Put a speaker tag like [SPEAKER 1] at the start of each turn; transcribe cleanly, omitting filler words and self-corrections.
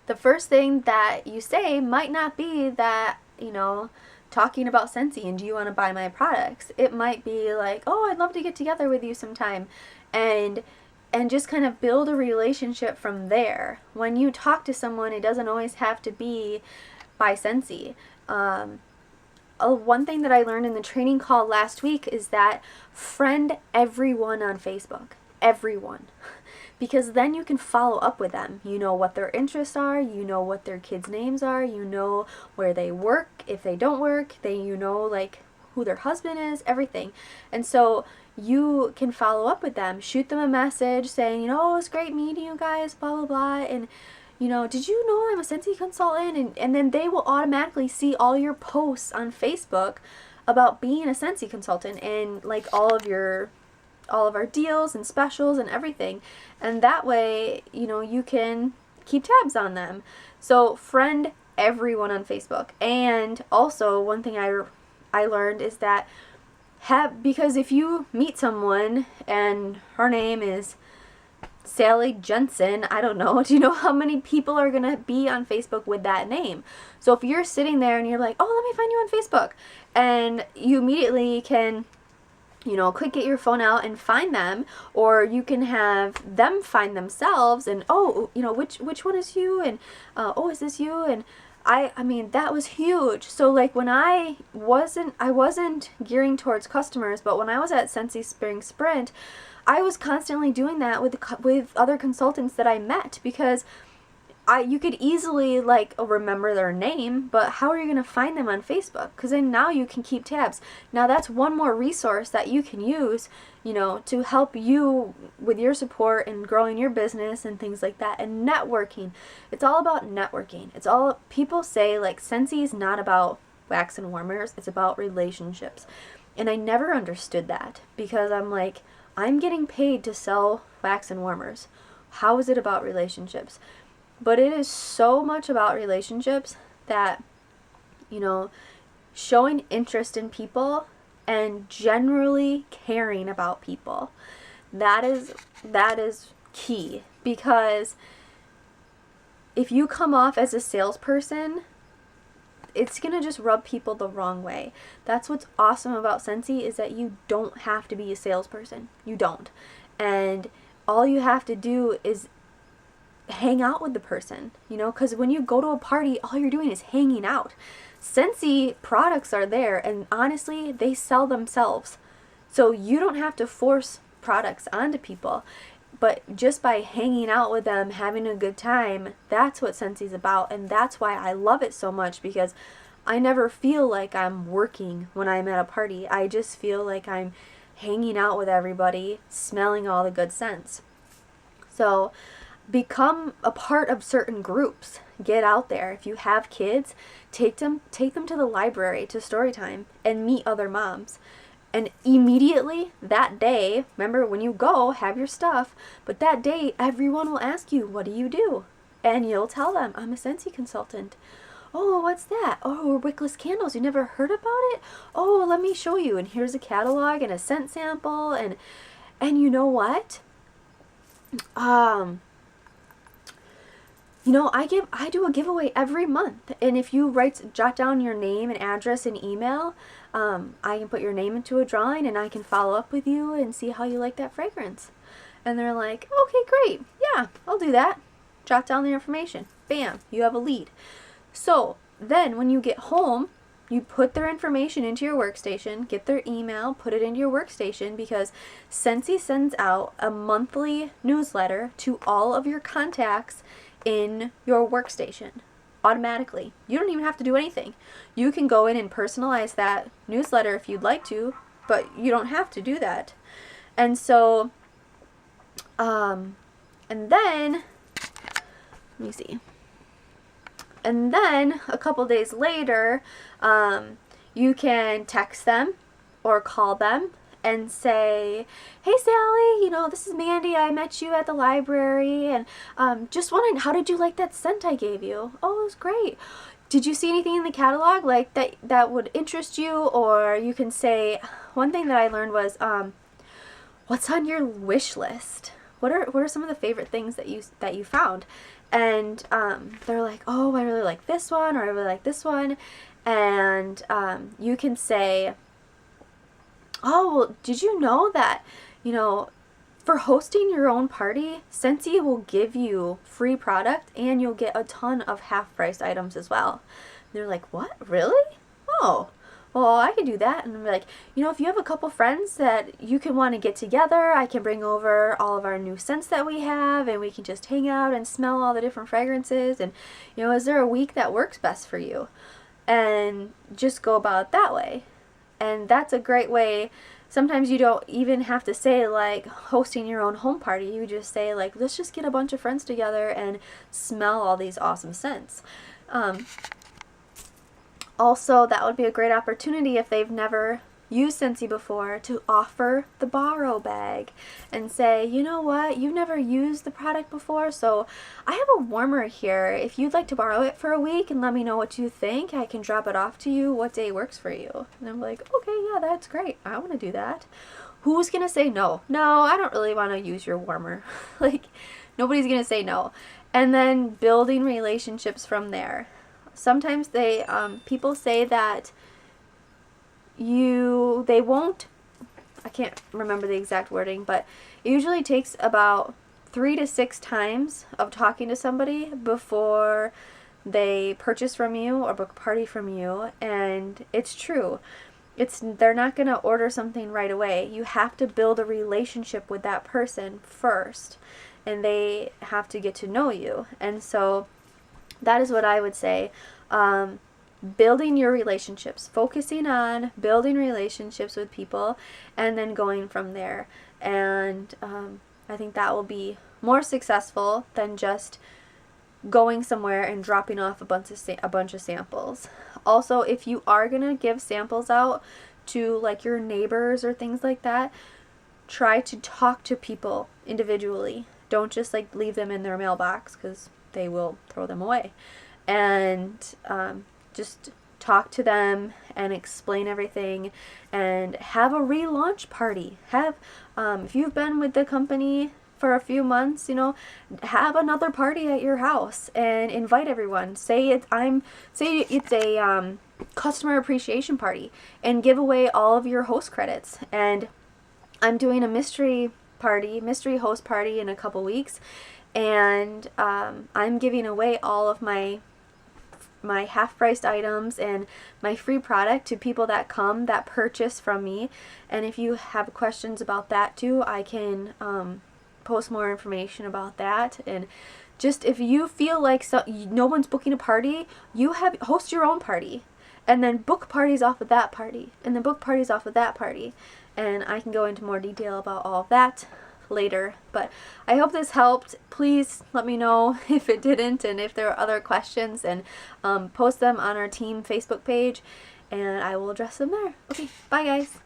[SPEAKER 1] the first thing that you say might not be that, talking about Scentsy and do you want to buy my products. It might be like, oh, I'd love to get together with you sometime, and just kind of build a relationship from there. When you talk to someone, it doesn't always have to be by Scentsy. One thing that I learned in the training call last week is that friend everyone on Facebook. Everyone. Because then you can follow up with them. You know what their interests are, you know what their kids' names are, you know where they work, if they don't work, you know like who their husband is, everything. And so you can follow up with them, shoot them a message saying, oh, it was great meeting you guys, blah, blah, blah, and did you know I'm a Scentsy consultant? And then they will automatically see all your posts on Facebook about being a Scentsy consultant and like all of our deals and specials and everything. And that way, you can keep tabs on them. So friend everyone on Facebook. And also one thing I learned is that because if you meet someone and her name is Sally Jensen, I don't know, do you know how many people are going to be on Facebook with that name? So if you're sitting there and you're like, oh, let me find you on Facebook, and you immediately can quick get your phone out and find them, or you can have them find themselves and, oh, which one is you, and oh, is this you? And I mean, that was huge. So like when I wasn't gearing towards customers, but when I was at Scentsy Spring Sprint, I was constantly doing that with other consultants that I met, because you could easily like remember their name, but how are you going to find them on Facebook? Because then now you can keep tabs. Now that's one more resource that you can use, to help you with your support and growing your business and things like that. And networking, it's all about networking. People say like Scentsy is not about wax and warmers, it's about relationships. And I never understood that, because I'm like, I'm getting paid to sell wax and warmers. How is it about relationships? But it is so much about relationships that, showing interest in people and generally caring about people. That is key, because if you come off as a salesperson, it's going to just rub people the wrong way. That's what's awesome about Scentsy, is that you don't have to be a salesperson. You don't. And all you have to do is hang out with the person, because when you go to a party, all you're doing is hanging out. Scentsy products are there, and honestly, they sell themselves. So you don't have to force products onto people, but just by hanging out with them, having a good time, that's what Scentsy's about. And that's why I love it so much, because I never feel like I'm working when I'm at a party. I just feel like I'm hanging out with everybody, smelling all the good scents. So become a part of certain groups. Get out there. If you have kids, take them to the library, to story time, and meet other moms. And immediately that day, remember when you go, have your stuff, but that day everyone will ask you, what do you do? And you'll tell them, I'm a Scentsy consultant. Oh, what's that? Oh, wickless candles. You never heard about it? Oh, let me show you. And here's a catalog and a scent sample. And you know what? I do a giveaway every month, and if you jot down your name and address and email, I can put your name into a drawing, and I can follow up with you and see how you like that fragrance. And they're like, okay, great, yeah, I'll do that. Jot down the information. Bam, you have a lead. So then when you get home, you put their information into your workstation, get their email, put it into your workstation, because Scentsy sends out a monthly newsletter to all of your contacts in your workstation automatically. You don't even have to do anything. You can go in and personalize that newsletter if you'd like to, but you don't have to do that. And so, and then, let me see. And then a couple days later, you can text them or call them and say, hey Sally, this is Mandy, I met you at the library, and just wondering, how did you like that scent I gave you? Oh, it was great. Did you see anything in the catalog like that would interest you? Or you can say, one thing that I learned was, what's on your wish list? What are some of the favorite things that you found? And they're like, oh, I really like this one, or I really like this one. And you can say, oh, well, did you know that, for hosting your own party, Scentsy will give you free product and you'll get a ton of half-priced items as well. And they're like, what? Really? Oh, well, I can do that. And I'm like, if you have a couple friends that you can want to get together, I can bring over all of our new scents that we have, and we can just hang out and smell all the different fragrances. And, is there a week that works best for you? And just go about it that way. And that's a great way. Sometimes you don't even have to say like hosting your own home party. You just say like, let's just get a bunch of friends together and smell all these awesome scents. Also, that would be a great opportunity if they've never used Scentsy before to offer the borrow bag and say, you know what, you've never used the product before, so I have a warmer here. If you'd like to borrow it for a week and let me know what you think, I can drop it off to you. What day works for you? And I'm like, okay, yeah, that's great. I want to do that. Who's going to say no? No, I don't really want to use your warmer. Like, nobody's going to say no. And then building relationships from there. Sometimes people say that they won't, I can't remember the exact wording, but it usually takes about 3 to 6 times of talking to somebody before they purchase from you or book a party from you, and it's true. They're not going to order something right away. You have to build a relationship with that person first, and they have to get to know you. And so that is what I would say. Building your relationships, focusing on building relationships with people, and then going from there. And I think that will be more successful than just going somewhere and dropping off a bunch of samples. Also, if you are going to give samples out to like your neighbors or things like that, try to talk to people individually. Don't just like leave them in their mailbox, because they will throw them away. And just talk to them and explain everything, and have a relaunch party. If you've been with the company for a few months, have another party at your house and invite everyone. Say it's a customer appreciation party, and give away all of your host credits. And I'm doing a mystery host party in a couple weeks, and I'm giving away all of my half-priced items and my free product to people that purchase from me. And if you have questions about that too, I can post more information about that. And just if you feel like no one's booking a party, host your own party, and then book parties off of that party, and then book parties off of that party. And I can go into more detail about all of that later. But I hope this helped. Please let me know if it didn't, and if there are other questions, and post them on our team Facebook page, and I will address them there. Okay, bye guys.